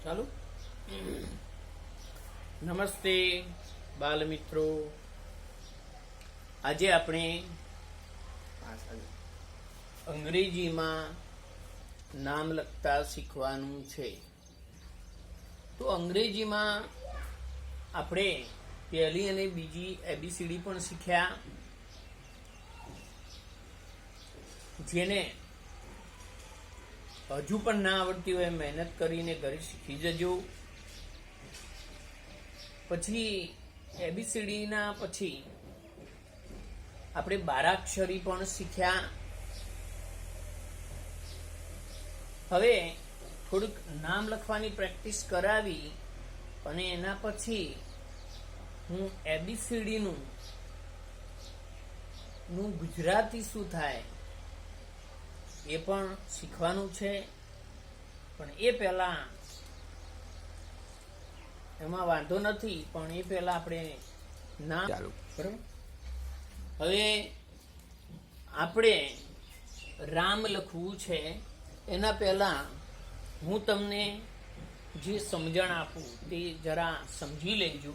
ચાલુ. નમસ્તે બાલ મિત્રો. આજે આપણે અંગ્રેજીમાં નામ લખતા શીખવાનું છે. તો અંગ્રેજીમાં આપણે પહેલી અને બીજી એબીસીડી પણ શીખ્યા, જેને હજુ પણ ના આવડતી હોય મહેનત કરીને ઘરે શીખી જજો. પછી એબીસીડીના પછી આપણે બારાક્ષરી પણ શીખ્યા. હવે થોડુંક નામ લખવાની પ્રેક્ટિસ કરાવી અને એના પછી હું એબીસીડીનું ગુજરાતી શું થાય એ પણ શીખવાનું છે. પણ એ પહેલા એમાં વાંધો નથી, પણ એ પહેલા આપણે નામ ચાલુ બરાબર. હવે આપણે રામ લખવું છે એના પહેલા હું તમને જે સમજણ આપું તે જરા સમજી લેજો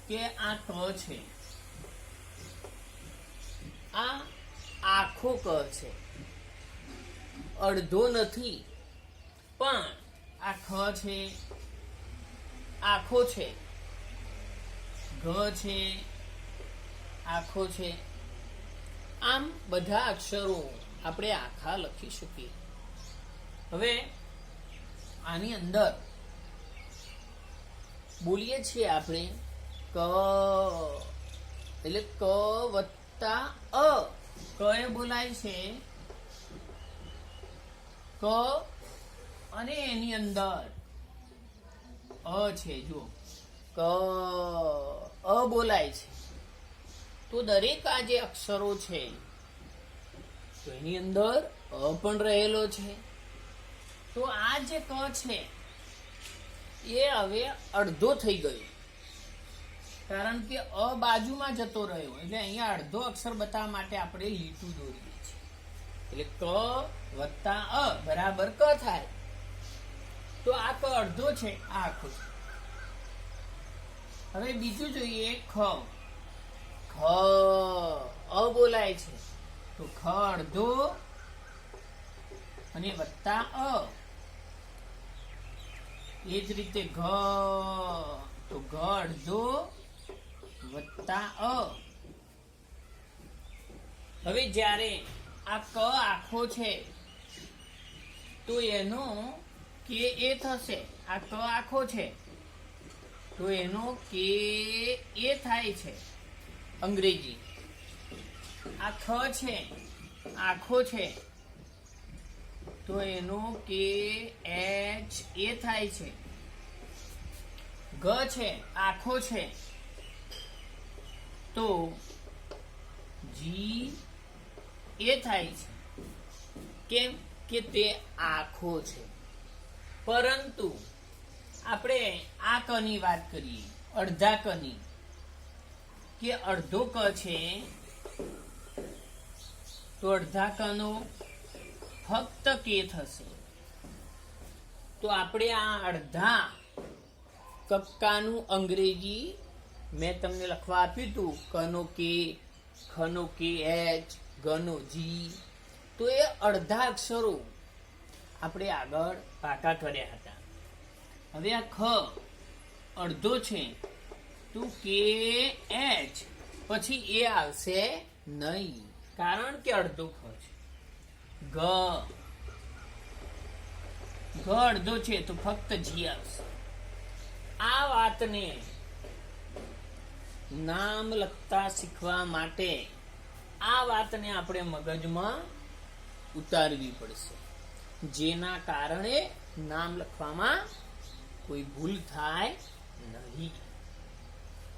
કે આ ક છે, આ આખો ક છે, અડધો નથી. પણ આ ખ છે, આખો છે, ઘ છે, આખો છે. આમ બધા અક્ષરો આપણે આખા લખી શકીએ. હવે આની અંદર બોલીએ છીએ આપણે ક, એટલે ક વત્તા અ. ક એ બોલાય છે ક, અને એની અંદર અ છે. જો ક અ બોલાય છે, તો દરેક આ જે અક્ષરો છે તો એની અંદર અ પણ રહેલો છે. તો આ જે ક છે એ હવે અડધો થઈ ગયો, કારણ કે અ બાજુમાં જતો રહ્યો. એટલે અહીંયા અડધો અક્ષર બતાવવા માટે આપણે લીટું દોરીએ છીએ. એટલે ક વત્તા અ બરાબર ક થાય. તો આ ક અડધો છે, આ આખો છે. હવે બીજું જોઈએ ખ. ખ અ બોલાય છે, તો ખ અડધો અને વત્તા અ. એ જ રીતે ઘ, તો ઘ અડધો વત્તા અ. હવે જ્યારે આ ક આખો છે તો એનો કે એ થશે. આ ક આખો છે તો એનો કે એ થાય છે અંગ્રેજી. આ ખ છે, આખો છે, તો એનો કે એચ એ થાય છે. ગ છે, આખો છે, તો જી એ થાય છે. કેમ કે તે આખો છે. પરંતુ આપણે આ ક ની વાત કરીએ, અડધા ક ની, કે અડધો ક છે, તો અડધા ક નો ફક્ત કે થશે. તો આપણે આ અડધા કક્કાનું અંગ્રેજી મેં તમને લખવા આપ્યું હતું. કનો કે, ખનો કે એચ, ગનો જી. તો એ અડધા અક્ષરો આપણે આગળ પાકા કર્યા હતા. હવે આ ખ અડધો છે, તો કે એચ પછી એ આવશે નહીં, કારણ કે અડધો ખ છે. ગ અડધો છે તો ફક્ત જી આવશે. આ વાતને નામ લખતા શીખવા માટે આ વાતને આપણે મગજમાં ઉતારવી પડશે, જેના કારણે નામ લખવામાં કોઈ ભૂલ થાય નહીં.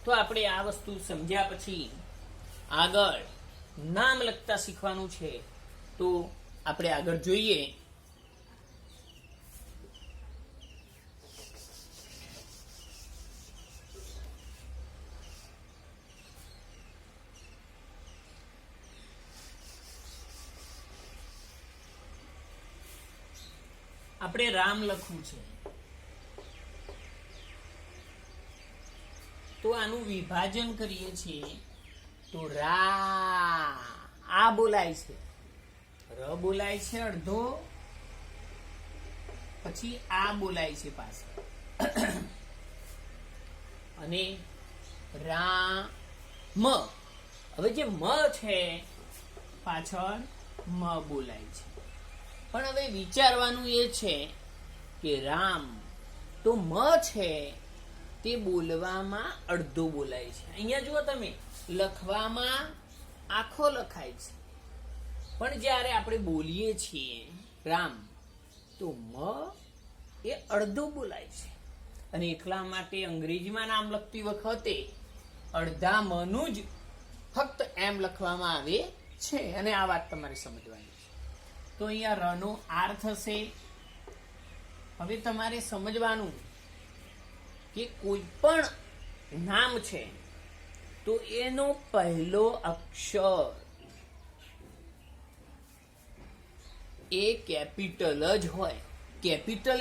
તો આપણે આ વસ્તુ સમજ્યા પછી આગળ નામ લખતા શીખવાનું છે. તો આપણે આગળ જોઈએ. આપણે રામ લખવું છે. તો આનું વિભાજન કરીએ છીએ તો રા આ બોલાય છે, ર બોલાય છે અડધો, પછી આ બોલાય છે પાછળ, અને રામ. હવે જે મ છે પાછળ મ બોલાય છે. પણ હવે વિચારવાનું એ છે કે રામ તો મ છે તે બોલવામાં અડધો બોલાય છે. અહીંયા જુઓ તમે, લખવામાં આખો લખાય છે, પણ જ્યારે આપણે બોલીએ છીએ રામ તો મ એ અડધો બોલાય છે. અને એટલા માટે અંગ્રેજીમાં નામ લખતી વખતે અડધા મનું જ ફક્ત એમ લખવામાં આવે છે. અને આ વાત તમારે સમજવાની છે. તો અહીંયા રનો આર થશે. હવે તમારે સમજવાનું કે કોઈ પણ નામ છે તો એનો પહેલો અક્ષર એ કેપિટલ જ હોય. કેપિટલ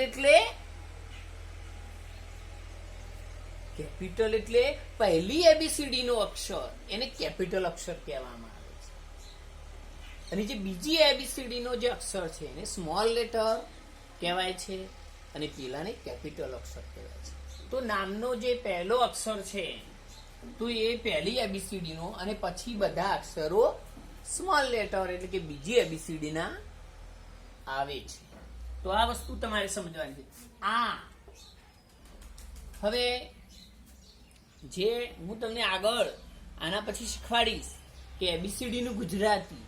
એટલે પહેલી એબીસીડી નો અક્ષર, એને કેપિટલ અક્ષર કહેવામાં આવે છે. અને જે બીજી એબીસીડી નો જે અક્ષર છે એને સ્મોલ લેટર કહેવાય છે, અને પેલાને કેપિટલ અક્ષર કહેવાય છે. તો નામનો જે પહેલો અક્ષર છે તો એ પહેલી એબીસીડી નો, અને પછી બધા અક્ષરો સ્મોલ લેટર એટલે કે બીજી એબીસીડી ના આવે છે. તો આ વસ્તુ તમારે સમજવાની છે. આ હવે જે હું તમને આગળ આના પછી શીખવાડીશ કે એબીસીડી નું ગુજરાતી,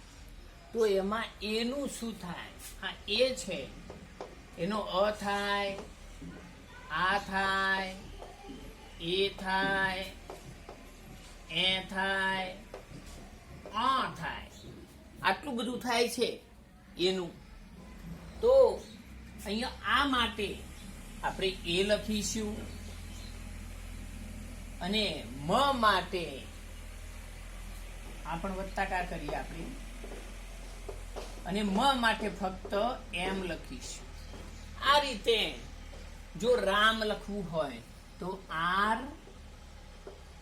તો એમાં એનું શું થાય. આ એ છે એનો અ થાય, આ થાય, એ થાય, એ થાય, આ થાય, આટલું બધું થાય છે એનું. તો અહીંયા આ માટે આપણે એ લખીશું, અને મ માટે આ પણ વત્તાકાર કરીએ આપણે, અને મ માટે ફક્ત એમ લખીશું. આ રીતે જો રામ લખવું હોય તો આર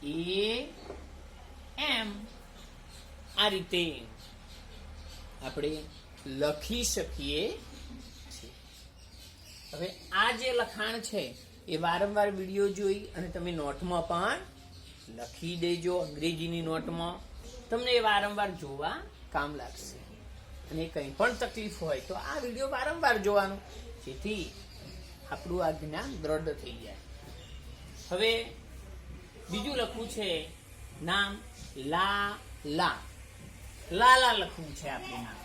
એ એમ, આ રીતે આપણે લખી શકીએ છીએ. હવે આ જે લખાણ છે એ વારંવાર વિડીયો જોઈ અને તમે નોટમાં પણ લખી દેજો. અંગ્રેજીની નોટમાં તમને એ વારંવાર જોવા કામ લાગશે. અને કંઈ પણ તકલીફ હોય તો આ વિડીયો વારંવાર જોવાનો, જેથી આપણું આ જ્ઞાન દ્રઢ થઈ જાય. હવે બીજું લખવું છે નામ લા લા. લાલા લખવું છે આપણે નામ.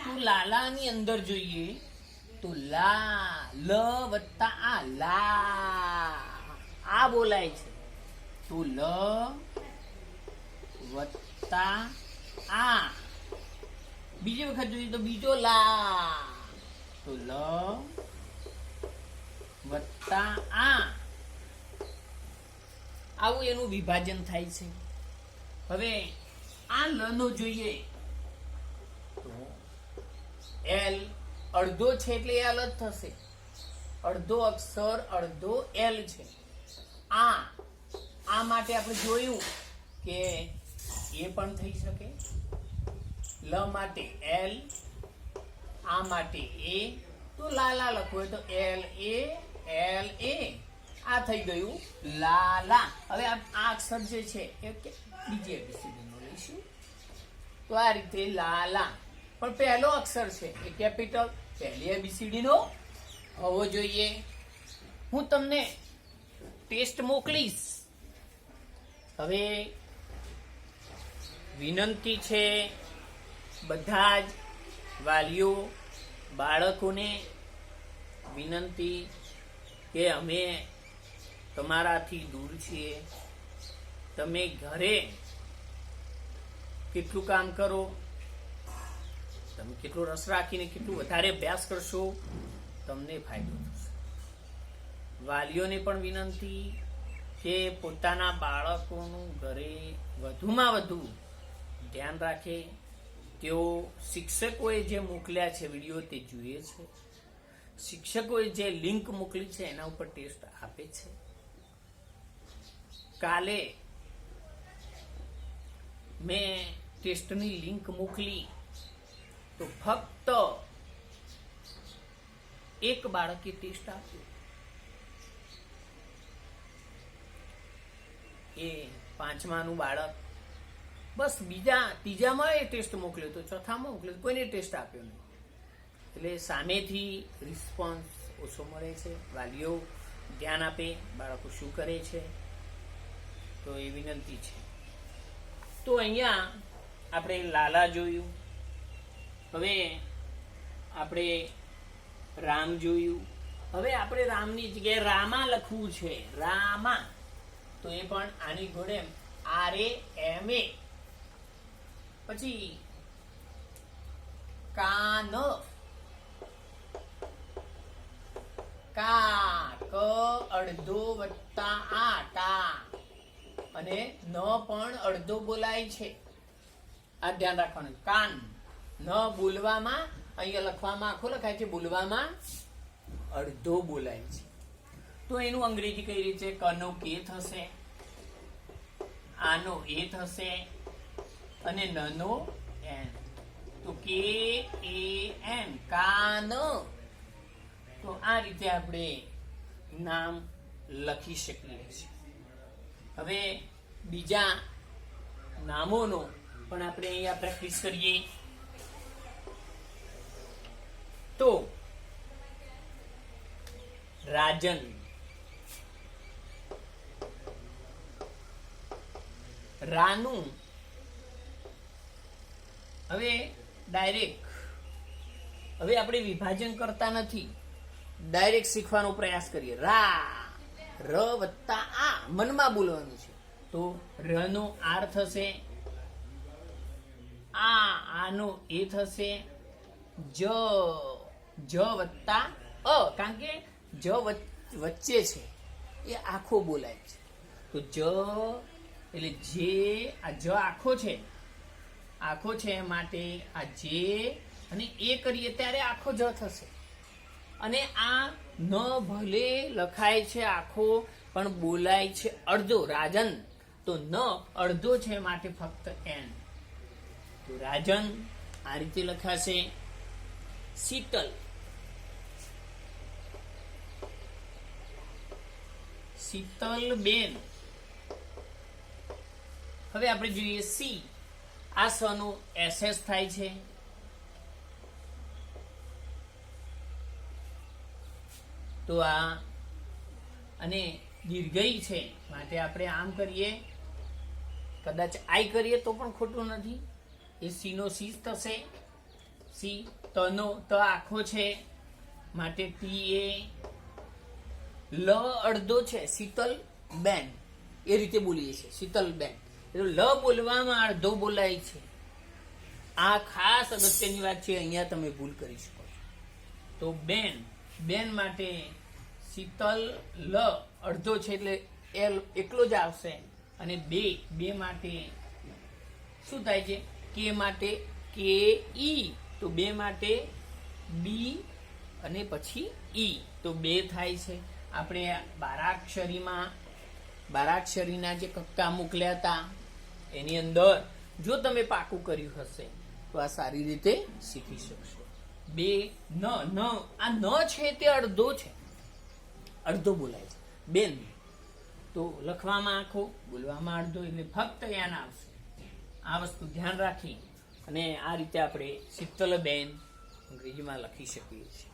તો લાલા ની અંદર જોઈએ તો લા લ વત્તા આ લા આ બોલાય છે. તો લ વત્તા આ. બીજી વખત જોઈએ તો બીજો લા, તો લ વત્તા આ. આવું એનું વિભાજન થાય છે. હવે આ લ નો જોઈએ તો એલ અડધો છે એટલે એલ જ થશે. અડધો અક્ષર અડધો એલ છે. આ માટે આપણે જોયું કે એ પણ થઈ શકે. લ માટે એલ, આ માટે એ. તો લાલા લખવું હોય તો એલ એ. આ થઈ ગયું લાલા. હવે આ અક્ષર જે છે એ બીજી એબીસીડી નો લઈશું. તો આ રીતે લાલા. પણ પહેલો અક્ષર છે એ કેપિટલ, પહેલી એબીસીડી નો હોવો જોઈએ. હું તમને ટેસ્ટ મોકલીશ. હવે વિનંતી છે બધા જ વાલીઓ બાળકોને વિનંતી કે અમે તમારાથી દૂર છીએ. તમે ઘરે કેટલું કામ કરો, તમે કેટલો રસ રાખીને કેટલું વધારે અભ્યાસ કરશો તમને ફાયદો થશે. વાલીઓને પણ વિનંતી કે પોતાના બાળકોનું ઘરે વધુમાં વધુ ધ્યાન રાખે. તેઓ શિક્ષકોએ જે મોકલ્યા છે વિડીયો તે જુએ છે, શિક્ષકોએ જે લિંક મોકલી છે એના ઉપર ટેસ્ટ આપે છે. કાલે મેં ટેસ્ટની લિંક મોકલી તો ફક્ત એક બાળકે ટેસ્ટ આપ્યો. એ 5માનું બાળક, બસ ત્રીજામાં એ ટેસ્ટ મોકલ્યો તો ચોથામાં મોકલ્યો, કોઈને ટેસ્ટ આપ્યો નહીં. એટલે સામેથી રિસ્પોન્સ ઓછો મળે છે. વાલીઓ ધ્યાન આપે બાળકો શું કરે છે, તો એ વિનંતી છે. તો અહીંયા આપણે લાલા જોયું, હવે આપણે રામ જોયું. હવે આપણે રામની જગ્યાએ રામા લખવું છે, રામા. તો એ પણ આની જોડે RAMA. પછી કાન, ક અડધો વત્તા આ કા, અને ન પણ અડધો બોલાય છે. આ ધ્યાન રાખવાનું. કાન ન બોલવામાં, અહીંયા લખવામાં આખો લખાય છે, બોલવામાં અડધો બોલાય છે. તો એનું અંગ્રેજી કઈ રીતે? કનો કે થશે, આનો એ થશે, અને નનો એન. તો KAN, કાન. તો આ રીતે આપણે નામ લખી શકીએ છીએ. હવે બીજા નામોનો પણ આપણે અહીંયા પ્રેક્ટિસ કરીએ. તો રાજન, રાનું. હવે ડાયરેક્ટ, હવે આપણે વિભાજન કરતા નથી, ડાયરેક્ટ શીખવાનો પ્રયાસ કરીએ. ર વત્તા આ, મનમાં બોલવાનું છે. તો ર નો આર થશે, આનો એ થશે, જ વત્તા અ, કારણ કે જ વચ્ચે છે, એ આખો બોલાય છે. તો જ એટલે જે, આ જ આખો છે માટે આ જે અને એ કરીએ ત્યારે આખો જ થશે. અને આ ન ભલે લખાય છે આખો, પણ બોલાય છે અડધો. રાજન, તો ન અડધો છે માટે ફક્ત એન. તો રાજન આ રીતે લખાશે. શીતલ, શીતલ બેન. હવે આપણે જોઈએ સી. આ સ નો SS થાય છે. તો આ અને દીર્ઘઈ છે માટે આપણે આમ કરીએ, કદાચ આઈ કરીએ તો પણ ખોટું નથી. એ સી નો સી થશે. સી. તનો ત આખો છે માટે TA. લ અડધો છે, શીતલ બેન, એ રીતે બોલીએ છીએ, શીતલ બેન. લ બોલવામાં અડધો બોલાય છે. આ ખાસ અગત્યની વાત છે, અહીંયા તમે ભૂલ કરી શકો છો. તો બેન, બેન માટે શીતલ લ અડધો છે એટલે એલ એકલો જ આવશે. અને બે માટે શું થાય છે? કે માટે KE. તો બે માટે બી અને પછી ઈ. તો બે થાય છે. આપણે બારાક્ષરીના જે કક્કા મોકલ્યા હતા એની અંદર જો તમે પાકું કર્યું હશે તો આ સારી રીતે શીખી શકશો. બે ન આ ન છે તે અડધો છે, અડધો બોલાય છે. બેન તો લખવામાં આખો, બોલવામાં અડધો, એટલે ફક્ત યાન આવશે. આ વસ્તુ ધ્યાન રાખી અને આ રીતે આપણે શીતલબેન અંગ્રેજીમાં લખી શકીએ છીએ.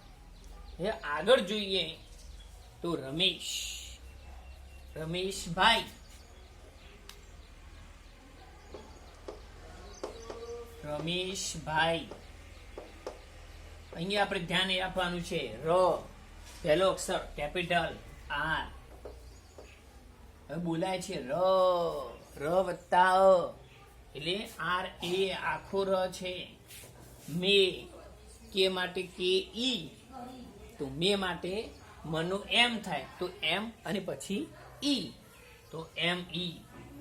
હવે આગળ જોઈએ તો રમેશ, રમેશભાઈ. રમેશભાઈ અહીંયા આપણે ધ્યાન આપવાનું છે. ર પહેલો અક્ષર કેપિટલ R. હવે બોલાય છે ર વત્તા અ એટલે R એ આખો ર છે. મે કે માટે કે ઈ, તો મે માટે મનો એમ થાય તો એમ અને પછી ઈ, તો એમ ઈ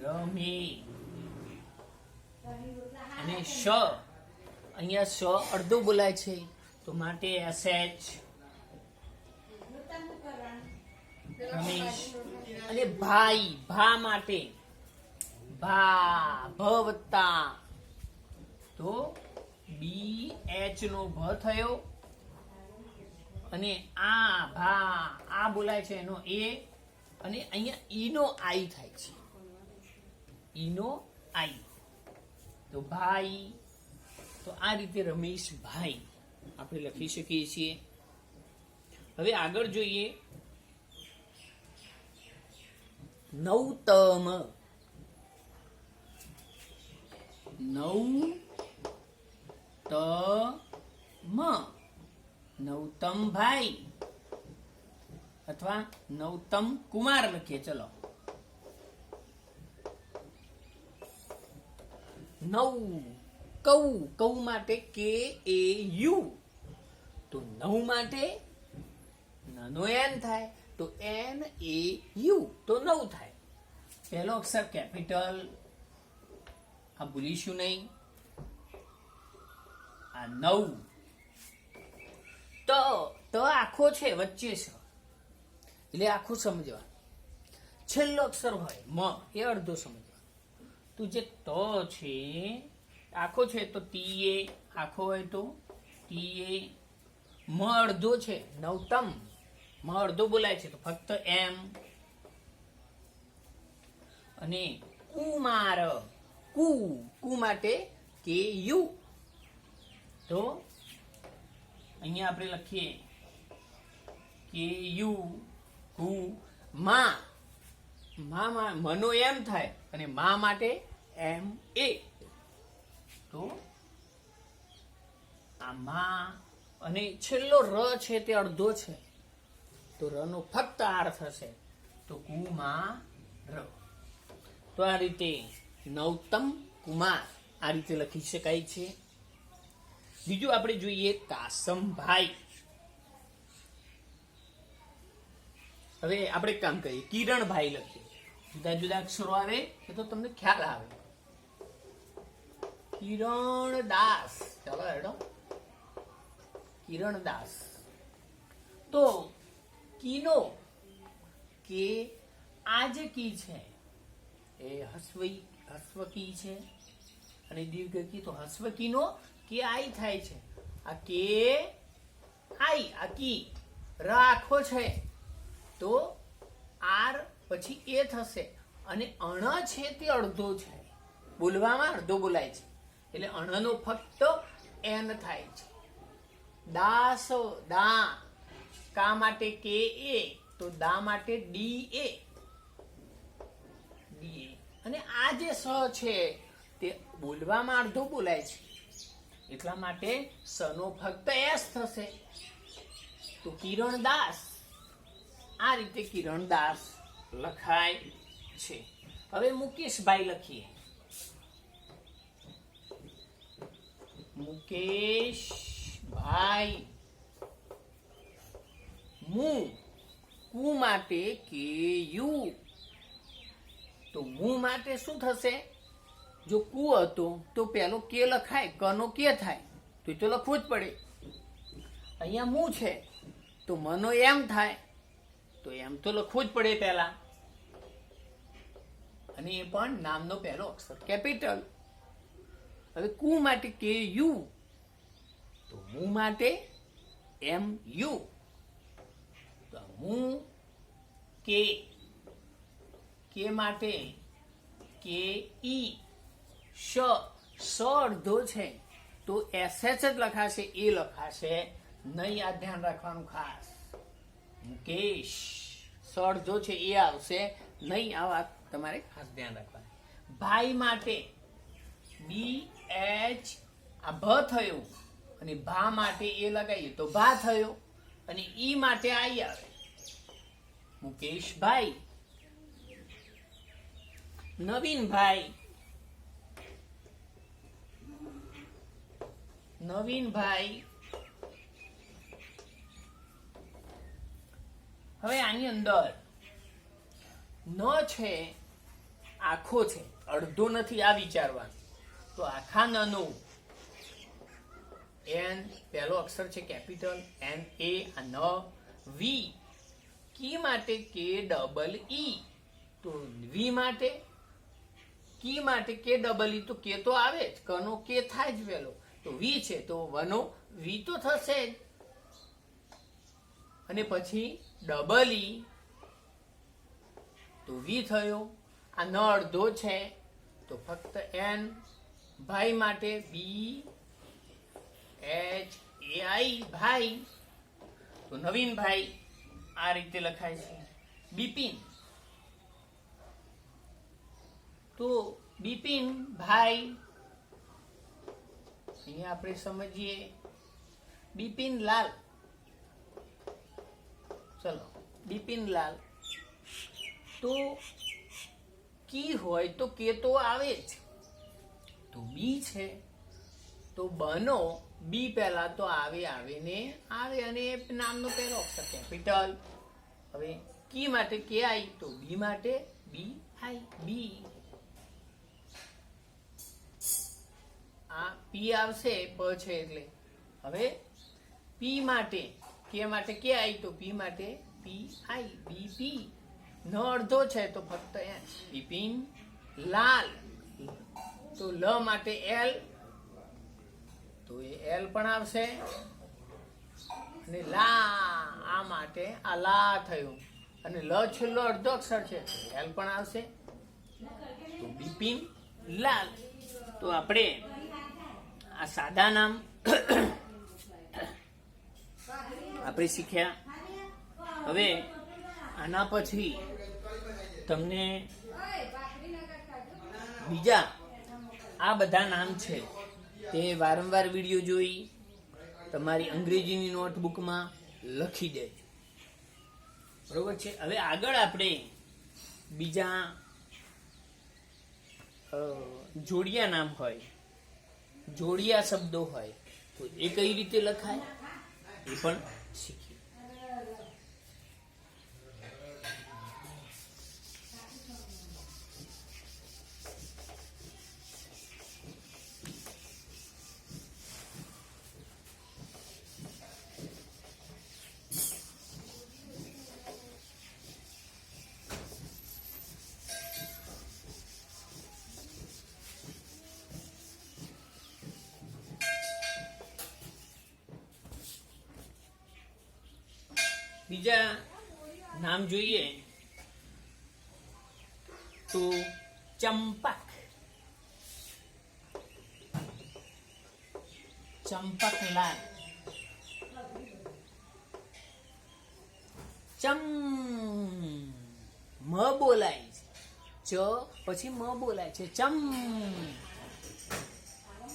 રમે. અને શ અહીંયા શ અડધો બોલાય છે તો માટે SH રમેશ. અને ભાઈ, ભા માટે ભા, ભ વત્તા તો બી એચ નો ભ થયો. અને આ ભા, આ બોલાય છે એનો એ. અને અહીંયા ઈ નો આઈ થાય છે, ઈ નો આઈ, તો ભાઈ. તો આ રીતે રમેશ ભાઈ આપણે લખી શકીએ છીએ. હવે આગળ જોઈએ નવતમ. નવતમ ભાઈ અથવા નવતમ કુમાર લખીએ. ચલો, નવ કૌ, કૌ માટે કે એ યુ, તો નવ માટે નાનો એન થાય, તો એન એ યુ, તો નવ થાય. પહેલો અક્ષર કેપિટલ, આ ભૂલીશું નહીં. આ નવ. ત આખો છે, વચ્ચે છે, એટલે આખું સમજવા. છેલ્લો અક્ષર હોય મ, એ અડધો સમજવા. તું જે ત છે આખો છે તો ટી એ, આખો હોય તો ટી એ. મ અડધો છે, નવતમ, મ અડધો બોલાય છે તો ફક્ત એમ. અને કુમાર, કુ માટે કે યુ, તો અહીંયા આપણે લખીએ કે યુ કુ. મા, મનો એમ થાય અને મા માટે એમ એ, તો આ મા. અને છેલ્લો ર છે તે અડધો છે, તો ર નો ફક્ત આર થશે, તો કુમાર. તો આ રીતે નવતમ કુમાર આ રીતે લખી શકાય છે. બીજું આપણે જોઈએ કાસમભાઈ. હવે આપણે કામ કરીએ, કિરણભાઈ લખીએ. જુદા જુદા અક્ષરો આવે એ તો તમને ખ્યાલ આવે. કિરણદાસ, ચાલો હેડો, કિરણદાસ. તો કીનો કે આ જે કી છે એ હસ્વ કી છે, અને દીર્ઘ કી તો હસ્વ કીનો કે આઈ થાય છે. આ કે આઈ, આ કી ર આખો છે તો આર પછી એ થશે. અને અણ છે તે અડધો છે, બોલવામાં અડધો બોલાય છે, એટલે અણનો ફક્ત એન થાય છે. દાસ, દા, કા માટે કે એ, તો દા માટે ડી એ. અને આ જે સ છે તે બોલવામાં અડધો બોલાય છે, એટલા માટે સ નો ફક્ત એસ થશે, તો કિરણદાસ. આ રીતે કિરણદાસ લખાય છે. હવે મુકેશભાઈ લખીએ. મુકેશભાઈ. મુ, કુ માટે કે યુ, તો મુ માટે શું થશે? જો કુ હતો તો પેલો કે લખાય, ક નો કે થાય, તો લખવું જ પડે. અહીંયા મુ છે તો મનો એમ થાય, તો એમ તો લખવું જ પડે પહેલા. અને એ પણ નામનો પહેલો અક્ષર કેપિટલ. હવે કુ માટે કે યુ, તો મુ માટે એમ યુ, તો મુ કે, કે માટે કે ઈ. શ, સ અડધો છે તો એસ એચ જ લખાશે, એ લખાશે નહીં. આ ધ્યાન રાખવાનું ખાસ. મુકેશ, સ અડધો છે એ આવશે નહીં, આ વાત તમારે ખાસ ધ્યાન રાખવાની. ભાઈ માટે બી એચ, આ ભ થયો, અને ભા માટે એ લગાવીએ તો ભા થયો, અને ઈ માટે આઈ આવે. મુકેશભાઈ. નવીનભાઈ. નવીનભાઈ. હવે આની અંદર ન છે, આખો છે, અડધો નથી, આ વિચારવાનું. તો આખા નનો એન પહેલો અક્ષર છે કેપિટલ, એન એ, આ ન વી કી માટે કે ડબલ ઈ, તો વી માટે કી માટે કે ડબલ ઈ, તો કે તો આવે જ, કનો કે થાય જ પેલો, તો વી છે તો વનો વી તો થશે જ. અને પછી ડબલ ઈ તો વી થયો. આ ન અડધો છે તો ફક્ત એન. ભાઈ માટે બી એચ એ આઈ ભાઈ, તો નવીન ભાઈ આ રીતે લખાય છે. બિપિન તો બિપિન ભાઈ, અહીંયા આપણે સમજીએ. બિપિન લાલ, ચલો બિપિન લાલ, તો કી હોય તો કે તો આવે જ, તો બી છે તો બનો બી પહેલા તો આવે ને આવે, અને નામનો પહેલો અક્ષર કેપિટલ. હવે કી માટે કે આઈ, તો બી માટે બી આઈ, બી. આ પી આવશે પ છે એટલે. હવે પી માટે કે આઈ, તો પી માટે પી આઈ, બી પી. ન અડધો છે તો ફક્ત એન. બિપિન લાલ, તો લ માટે એલ, તો એ એલ પણ આવશે. અને લા, આ માટે આ લા થયું, અને લ છેલ્લો અડધો અક્ષર છે, એલ પણ આવશે. તો બિપિન લાલ. તો આપણે આ સાદા નામ આપણે શીખ્યા. હવે આના પછી તમને બીજા આ બધા નામ છે તે વારંવાર વિડીયો જોઈ તમારી અંગ્રેજીની નોટબુકમાં લખી દેજો, બરોબર છે. હવે આગળ આપણે બીજા જોડિયા નામ હોય, જોડિયા શબ્દો હોય, તો એ કઈ રીતે લખાય એ પણ શીખીએ. બીજા નામ જોઈએ તો ચંપક, ચંપકલાલ, ચમ મ બોલાય છે, ચ પછી મ બોલાય છે, ચમ.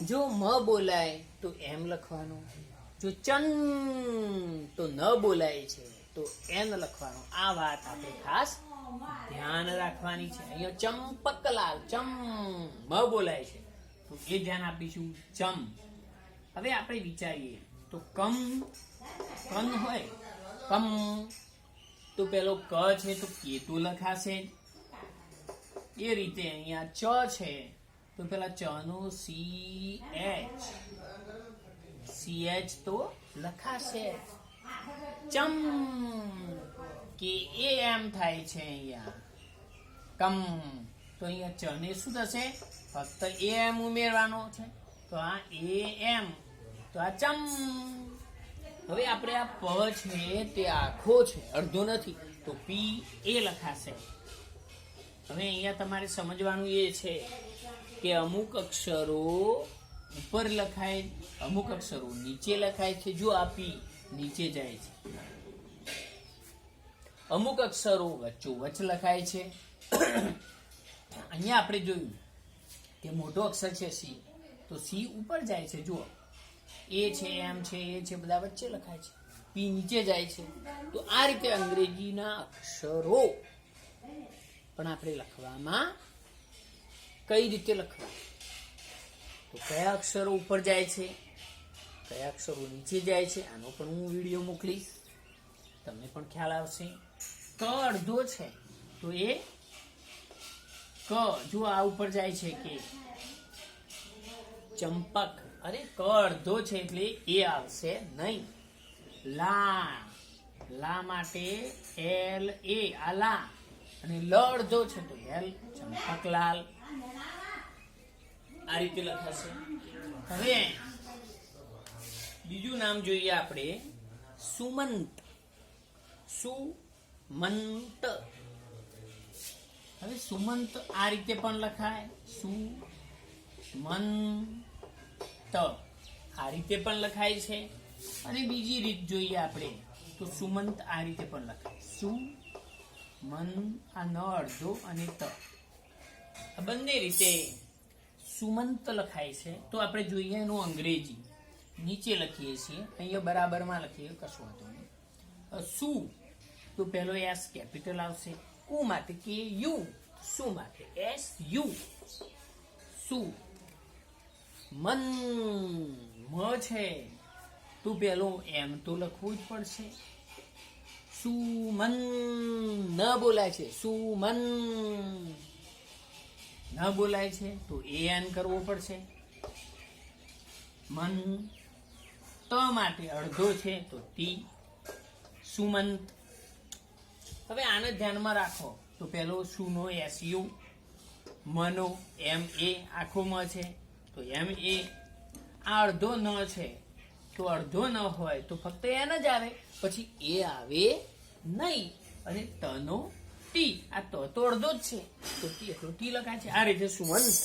જો મ બોલાય તો એમ લખવાનું, જો ચન તો ન બોલાય છે તો એન લખવાનું. આ વાત આપણે ખાસ ધ્યાન રાખવાની છે. અહીંયા ચંપકલાલ, ચમ મ બોલાય છે તો એ ધ્યાન આપીશું, ચમ. હવે આપણે વિચારીએ તો કમ, કન હોય, કમ તો પેલો ક છે તો કેતુ લખાશે. એ રીતે અહીંયા ચ છે તો પેલા ચ નો CH તો લખાશે. ચમ કે એ એમ થાય છે અહીંયા, કમ તો અહીંયા ચ ને શું થશે, ફક્ત એ એમ ઉમેરવાનો છે, તો આ એ એમ, તો આ ચમ. હવે આપણે આ પ છે તે આખો છે, અડધો નથી, તો પી એ લખાશે. હવે અહીંયા તમારે સમજવાનું એ છે કે અમુક અક્ષરો ઉપર લખાય, અમુક અક્ષરો નીચે લખાય છે. જો આ પી નીચે જાય છે, અમુક અક્ષરો વચ્ચોવચ્ચ લખાય છે. અહીંયા આપણે જોયું કે મોટો અક્ષર છે સી, તો સી ઉપર જાય છે. જુઓ એ છે, એમ છે, એ છે, બધા વચ્ચે લખાય છે. પી નીચે જાય છે. તો આ રીતે અંગ્રેજીના અક્ષરો પણ આપણે લખવામાં કઈ રીતે લખવા, તો કયા અક્ષરો ઉપર જાય છે, કયા અક્ષરો નીચે જાય છે, આનો પણ હું વિડીયો મોકલીશ, તમને પણ ખ્યાલ આવશે. ક અડધો છે તો એ ક, જો આ ઉપર જાય છે કે ચંપક, અરે ક અડધો છે એટલે એ આવશે નહીં. લા, લા માટે એલ એ આ લા, અને લ અડધો છે તો એલ ચંપકલાલ. આ રીતે લખાશે. હવે બીજું નામ જોઈએ આપણે, સુમંત. સુમંત. હવે સુમંત આ રીતે પણ લખાય, સુમંત આ રીતે પણ લખાય છે. અને બીજી રીત જોઈએ આપણે તો સુમંત આ રીતે પણ લખાય, સુમન આ ન અડધો અને ત, આ બંને રીતે સુમંત લખાય છે. તો આપણે જોઈએ એનું અંગ્રેજી, નીચે લખીએ છીએ, અહીંયા બરાબરમાં લખીએ, કશું વાંધો નહીં. સુ તો પહેલો એસ કેપિટલ આવશે, કુ માટે કે યુ, સુ માટે એસ યુ, સુ. મન મ છે તો પેલો એમ તો લખવું જ પડશે. સુમન ન બોલાય છે, સુમન ન બોલાય છે તો એન કરવો પડશે. મન ત માટે અડધો છે તો ટી, સુમંત. હવે આને ધ્યાનમાં રાખો તો પેલો સુનો એસ યુ, મનો એમ એ આખો મ છે તો એમ એ. આ અડધો ન છે તો અડધો ન હોય તો ફક્ત એન જ આવે, પછી એ આવે નહીં. અને તનો ટી, આ તો અડધો જ છે તો ટી એટલો ટી લખાય છે. આ રીતે સુમંત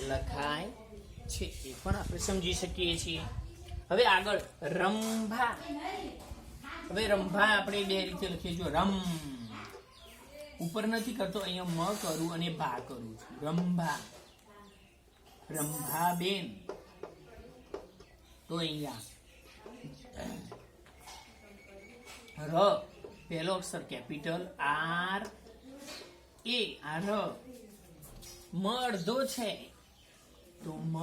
લખાય છે, એ પણ આપણે સમજી શકીએ છીએ. હવે આગળ રંભા. હવે રંભા આપણે બે રીતે લખીએ છીએ, રમ ઉપર નથી કરતો, અહીંયા મ કરું અને ભા કરું છું, રંભા. રંભાબેન તો અહીંયા ર પહેલો અક્ષર કેપિટલ આર એ, આ ર. મ અડધો છે તો મ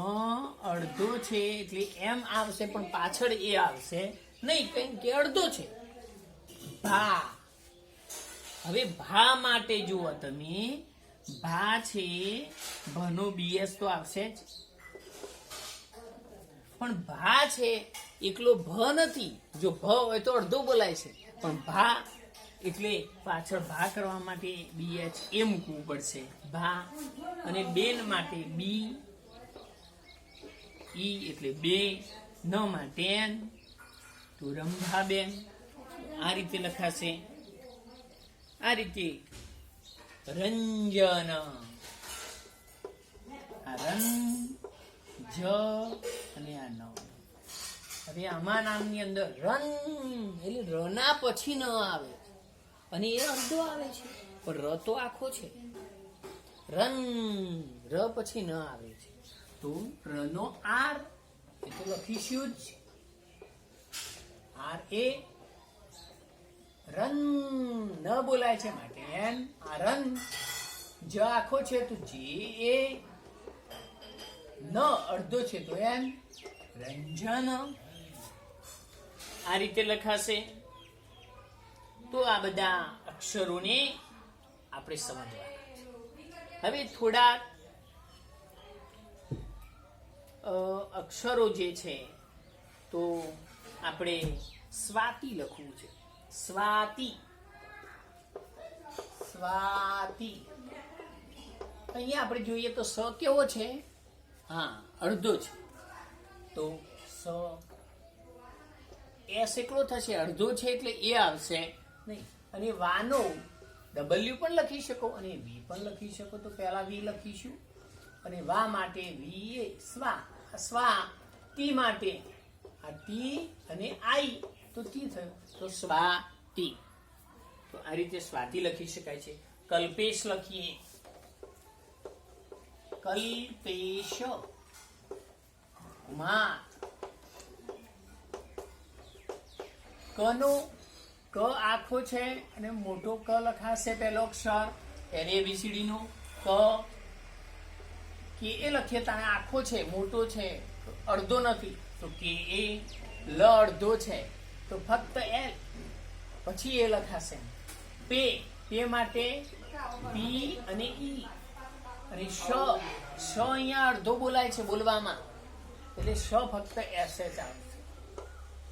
અડધો છે એટલે એમ આવશે પણ પાછળ એ આવશે નહીં, કેમ કે અડધો છે. ભા. હવે ભા માટે જુઓ તમે, ભા છે, ભનો બીએસ તો આવશે જ, પણ ભા છે એકલો ભ નથી. જો ભ હોય તો અડધો બોલાય છે, પણ ભા એટલે પાછળ ભા કરવા માટે બીએચ એ મૂકવું પડશે, ભા. અને બેન માટે બી ઈ એટલે બે, ન માટે એન તો રંભાબેન. આ રીતે લખાશે. આ રીતે રંજન. આ રન જ અને આ ન. હવે આમાં નામની અંદર રન એટલે રના પછી ન આવે અને એ અડધો આવે છે, પણ ર તો આખો છે. રન ર પછી ન આવે છે તો રનો આર એ તો લખીશું જ, આર એ. રન ન બોલાય છે માટે એન. આ રન જ આખો છે તો જે એ, ન અડધો છે તો એન, રંજન. આ રીતે લખાશે. તો આ બધા અક્ષરોને આપણે સમજવાના. હવે થોડા અક્ષરો જે છે તો આપણે સ્વાતિ લખવું છે. સ્વાતિ. સ્વાતિ. અહીંયા આપણે જોઈએ તો સ કેવો છે? હા, અડધો છે તો સ. એસ એકલો થશે, અડધો છે એટલે એ આવશે નહીં. અને વાનો ડબલ્યુ પણ લખી શકો અને વી પણ લખી શકો. તો પહેલા વી લખીશું અને વા માટે વી એ સ્વા. સ્વા. ટી માટે આ ટી અને આઈ તો ટી થયો તો સ્વાતિ. તો આ રીતે સ્વાતિ લખી શકાય છે. કલ્પેશ લખીએ. કલ્પેશ. કુમાર. કનો ક આખો છે અને મોટો ક લખાશે પહેલો અક્ષર એને એબીસીડી નો ક. કે એ લખીએ તાણે આખો છે, મોટો છે, અડધો નથી તો કે એ. લ અડધો છે તો ફક્ત એલ, પછી એ લખાશે. પે. પે માટે પી અને ઈ. અને શ. શ અહીંયા અડધો બોલાય છે બોલવામાં એટલે શ ફક્ત એસ જ આવે.